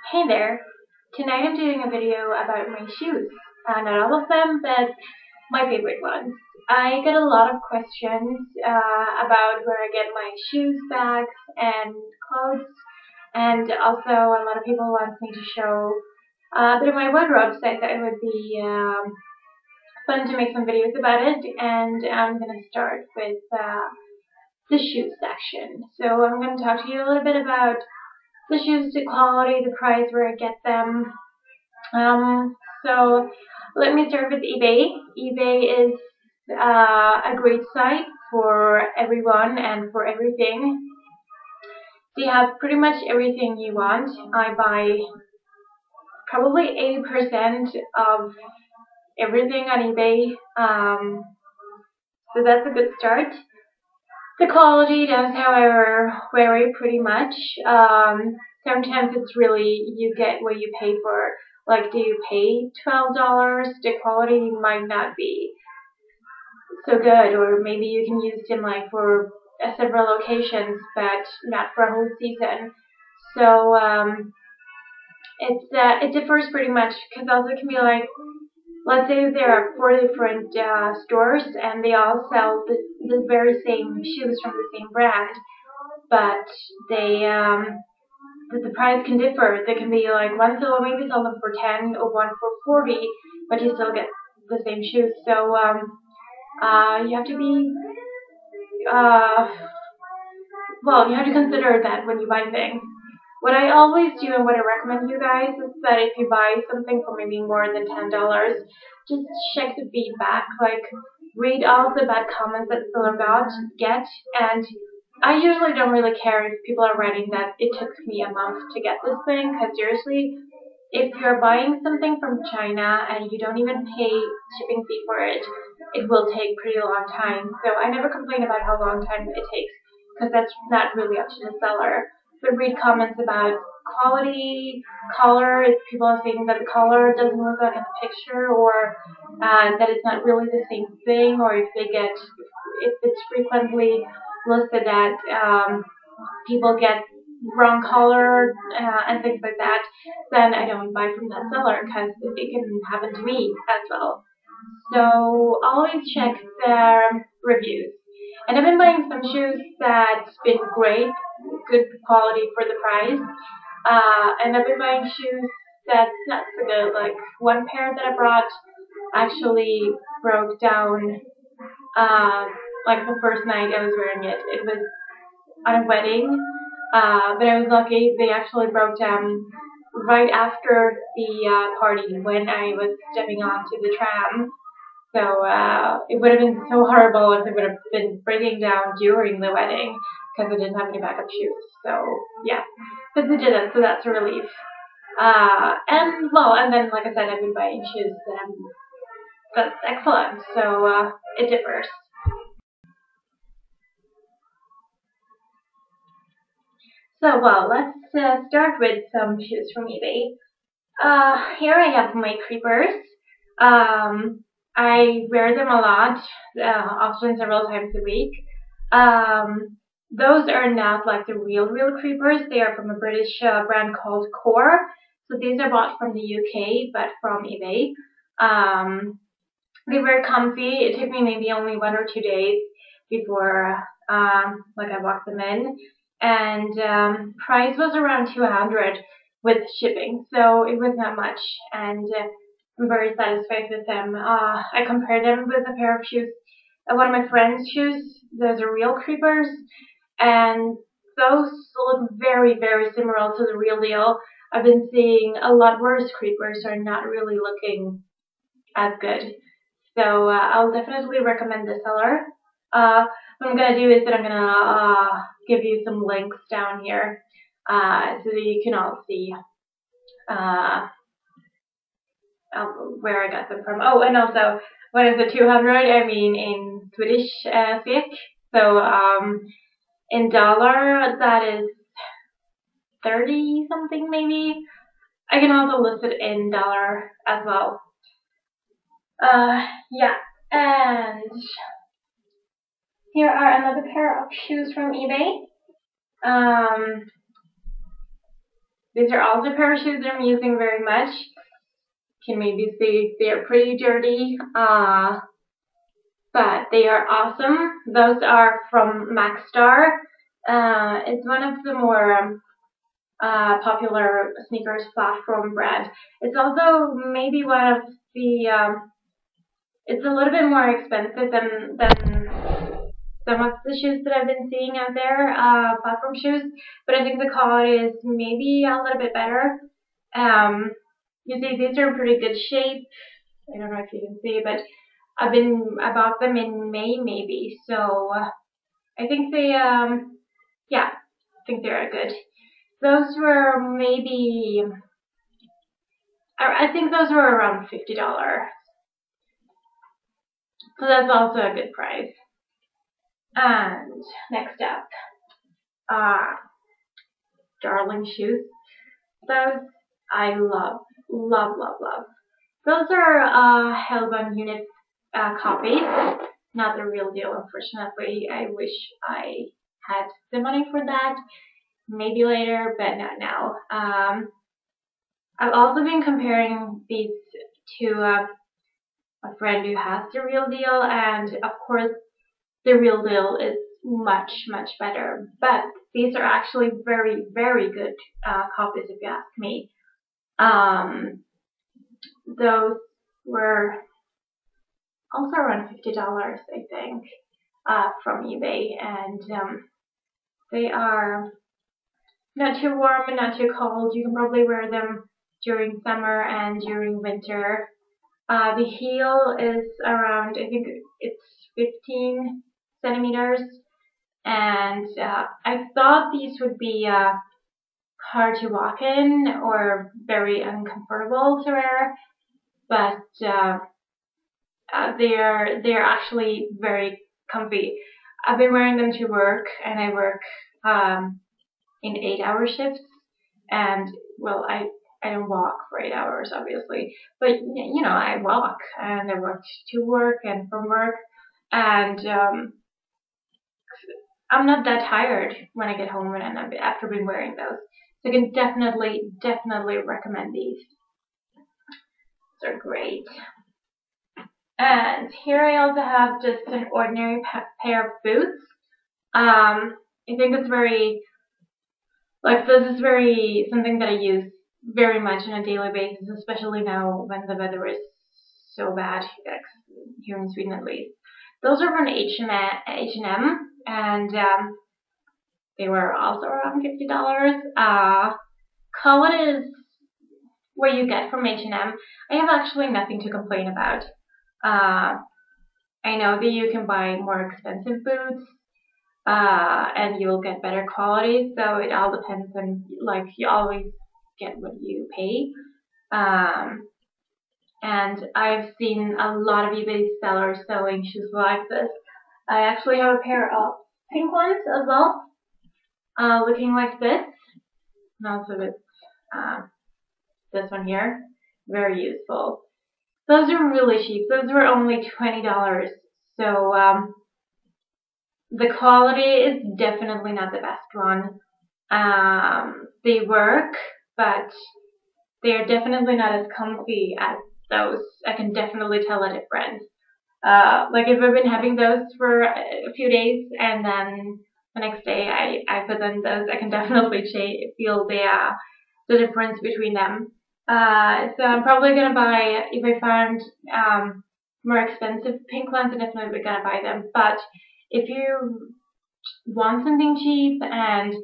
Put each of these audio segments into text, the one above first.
Hey there! Tonight I'm doing a video about my shoes. Not all of them, but my favorite ones. I get a lot of questions about where I get my shoes, bags, and clothes, and also a lot of people want me to show a bit of my wardrobe, so I thought it would be fun to make some videos about it, and I'm going to start with the shoes section. So I'm going to talk to you a little bit about the shoes, the quality, the price, where I get them. So let me start with eBay. eBay is a great site for everyone and for everything. They have pretty much everything you want. I buy probably 80% of everything on eBay. So that's a good start. The quality does, however, vary pretty much. Sometimes it's really, you get what you pay for. Like, do you pay $12? The quality might not be so good, or maybe you can use them like for several occasions, but not for a whole season. So it differs pretty much, because also it can be like, let's say there are 4 different stores and they all sell the very same shoes from the same brand, but they the price can differ. They can be like one seller maybe sell them for 10 or one for 40, but you still get the same shoes. So you have to be well, you have to consider that when you buy things. What I always do and what I recommend you guys is that if you buy something for maybe more than $10, just check the feedback. Like, read all the bad comments that the seller get, and I usually don't really care if people are writing that it took me a month to get this thing, because seriously, if you're buying something from China and you don't even pay shipping fee for it, it will take pretty long time. So I never complain about how long time it takes, because that's not really up to the seller. But read comments about quality, color, if people are saying that the color doesn't look like in the picture, or that it's not really the same thing, or if it's frequently listed that people get wrong color and things like that, then I don't buy from that seller, because it can happen to me as well. So always check their reviews. And I've been buying some shoes that's been great, good quality for the price. And I've been buying shoes that's not so good. Like, one pair that I brought actually broke down like the first night I was wearing it. It was on a wedding, but I was lucky. They actually broke down right after the party when I was stepping onto the tram. So it would have been so horrible if it would have been breaking down during the wedding, because I didn't have any backup shoes. So yeah, but they didn't, so that's a relief. And then like I said, I've been buying shoes that's excellent. So it differs. So let's start with some shoes from eBay. Here I have my creepers. I wear them a lot, often several times a week. Those are not like the real creepers. They are from a British brand called Core. So these are bought from the UK, but from eBay. They were comfy. It took me maybe only 1 or 2 days before like I walked them in. And price was around 200 with shipping, so it was not much, and I'm very satisfied with them. I compared them with a pair of shoes, one of my friend's shoes. Those are real creepers, and those look very, very similar to the real deal. I've been seeing a lot worse creepers are not really looking as good. So I'll definitely recommend the seller. What I'm going to do is that I'm going to give you some links down here so that you can all see where I got them from. Oh, and also, what is the 200? I mean in Swedish SEK. So in dollar, that is 30 something maybe. I can also list it in dollar as well. Yeah, and here are another pair of shoes from eBay. These are also a pair of shoes that I'm using very much. Can maybe see they're pretty dirty, but they are awesome. Those are from Maxstar. It's one of the more popular sneakers platform brand. It's also maybe one of the it's a little bit more expensive than some of the shoes that I've been seeing out there, platform shoes, but I think the quality is maybe a little bit better. You see, these are in pretty good shape. I don't know if you can see, but I bought them in May maybe, so I think they, yeah, I think they're good. Those were maybe, I think those were around $50. So that's also a good price. And next up, darling shoes. Those I love, love, love, love. Those are Hellbun unit copies, not the real deal, unfortunately. I wish I had the money for that. Maybe later, but not now. I've also been comparing these to a friend who has the real deal, and of course, the real deal is much, much better. But these are actually very, very good copies, if you ask me. Those were also around $50, I think, from eBay, and they are not too warm and not too cold. You can probably wear them during summer and during winter. The heel is around, I think it's 15 centimeters, and I thought these would be hard to walk in or very uncomfortable to wear, but they're actually very comfy. I've been wearing them to work, and I work in 8-hour shifts, and well, I don't walk for 8 hours, obviously, but you know, I walk, and I walk to work and from work, and I'm not that tired when I get home and after been wearing those. So I can definitely recommend these. These are great. And here I also have just an ordinary pair of boots. I think it's very, like, this is very something that I use very much on a daily basis, especially now when the weather is so bad here in Sweden, at least. Those are from H&M, and they were also around $50. Quality is what you get from H&M. I have actually nothing to complain about. I know that you can buy more expensive boots, and you'll get better quality, so it all depends on, like, you always get what you pay. And I've seen a lot of eBay sellers selling shoes like this. I actually have a pair of pink ones as well, looking like this, and also this one here, very useful. Those are really cheap. Those were only $20, so the quality is definitely not the best one. They work, but they are definitely not as comfy as those. I can definitely tell a difference. Like, if I've been having those for a few days and then the next day I put on those, I can definitely feel the difference between them. So I'm probably gonna buy, if I find more expensive pink ones, I'm definitely gonna buy them. But if you want something cheap and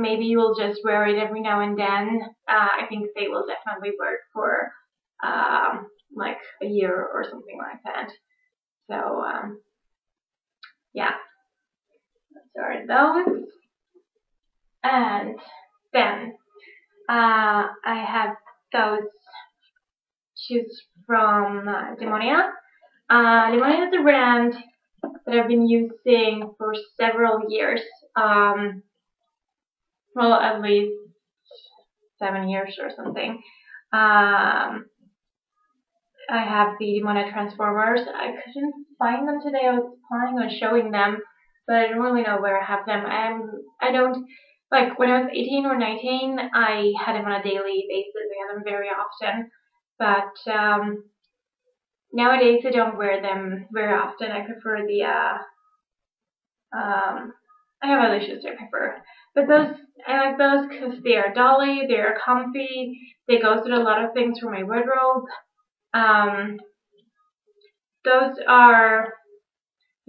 maybe you will just wear it every now and then, I think they will definitely work for like a year or something like that. So yeah, those are those. And then I have those shoes from Demonia. Demonia is a brand that I've been using for several years. Well, at least 7 years or something. I have the Demonia Transformers. I couldn't find them today. I was planning on showing them, but I don't really know where I have them. I don't like when I was 18 or 19, I had them on a daily basis. I had them very often, but nowadays I don't wear them very often. I prefer the I have other shoes I prefer, but those I like those because they are dolly, they are comfy, they go with a lot of things for my wardrobe. Those are,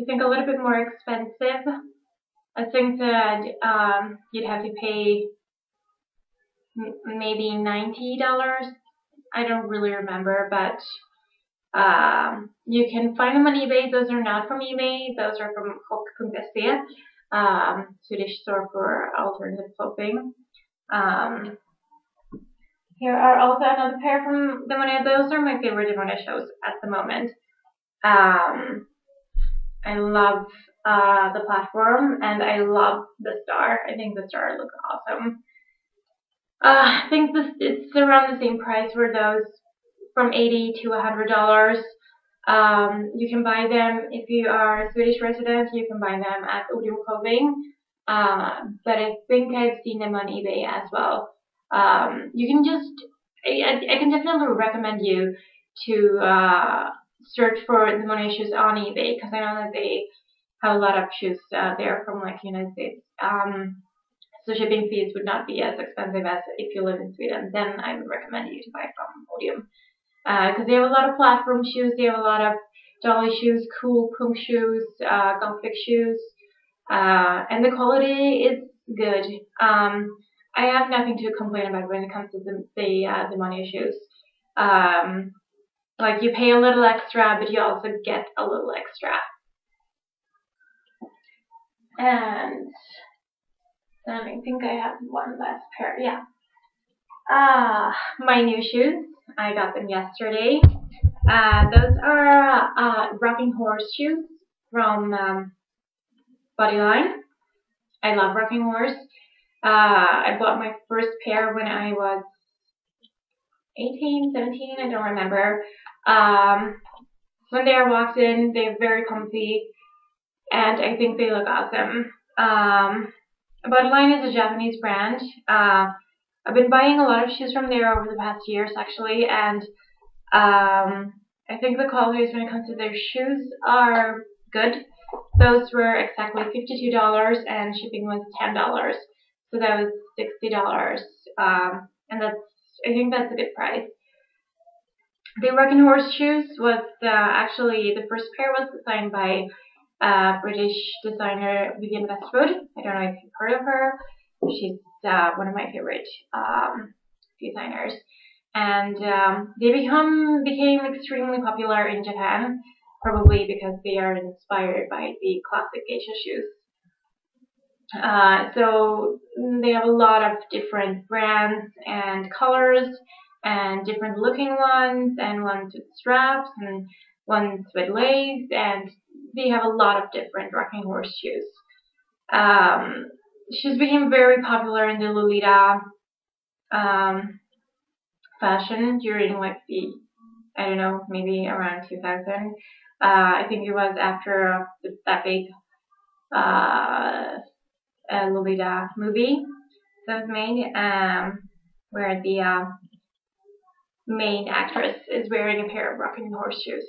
I think, a little bit more expensive. I think that you'd have to pay maybe $90. I don't really remember, but you can find them on eBay. Those are not from eBay. Those are from shock.se, Swedish store for alternative clothing. Here are also another pair from Demonia. Those are my favorite Demonia shows at the moment. I love the platform, and I love the star. I think the star looks awesome. I think it's around the same price for those, from $80 to $100. You can buy them if you are a Swedish resident. You can buy them at odiumclothing, but I think I've seen them on eBay as well. You can I can definitely recommend you to search for Demonia shoes on eBay, because I know that they have a lot of shoes there from like United States. So shipping fees would not be as expensive as if you live in Sweden. Then I would recommend you to buy from Odium, because they have a lot of platform shoes. They have a lot of dolly shoes, cool punk shoes, gothic shoes, and the quality is good. I have nothing to complain about when it comes to the Demonia shoes. Like, you pay a little extra, but you also get a little extra. And then I think I have one last pair. Yeah. My new shoes. I got them yesterday. Those are Rockinghorse shoes from Bodyline. I love Rockinghorse. I bought my first pair when I was 18, 17, I don't remember. When they are walked in, they're very comfy, and I think they look awesome. Bodyline is a Japanese brand. I've been buying a lot of shoes from there over the past years, actually, and I think the qualities when it comes to their shoes are good. Those were exactly $52, and shipping was $10, so that was $60, and I think that's a good price. The Rockinghorse shoes was actually, the first pair was designed by British designer Vivienne Westwood. I don't know if you've heard of her. She's one of my favorite designers. And they became extremely popular in Japan, probably because they are inspired by the classic geisha shoes. So they have a lot of different brands and colors, and different looking ones, and ones with straps, and ones with lace, and they have a lot of different Rockinghorse shoes. Shoes became very popular in the Lolita fashion during like the, I don't know, maybe around 2000. I think it was after that big Lolita movie that was made, where the main actress is wearing a pair of Rockinghorse shoes.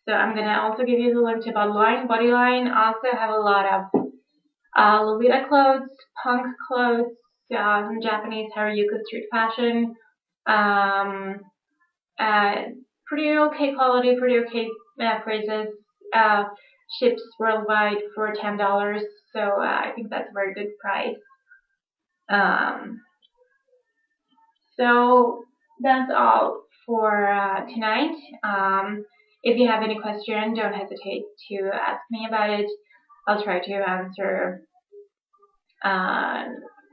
So I'm gonna also give you the link to Bodyline. Bodyline also have a lot of Lolita clothes, punk clothes, some Japanese Harajuku street fashion. Pretty okay quality, pretty okay prices. Ships worldwide for $10, so I think that's a very good price. So that's all for tonight. If you have any question, don't hesitate to ask me about it. I'll try to answer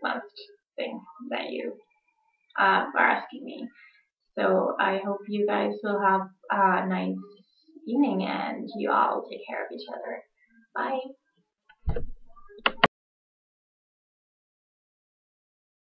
most things that you are asking me. So I hope you guys will have a nice evening, and you all take care of each other. Bye.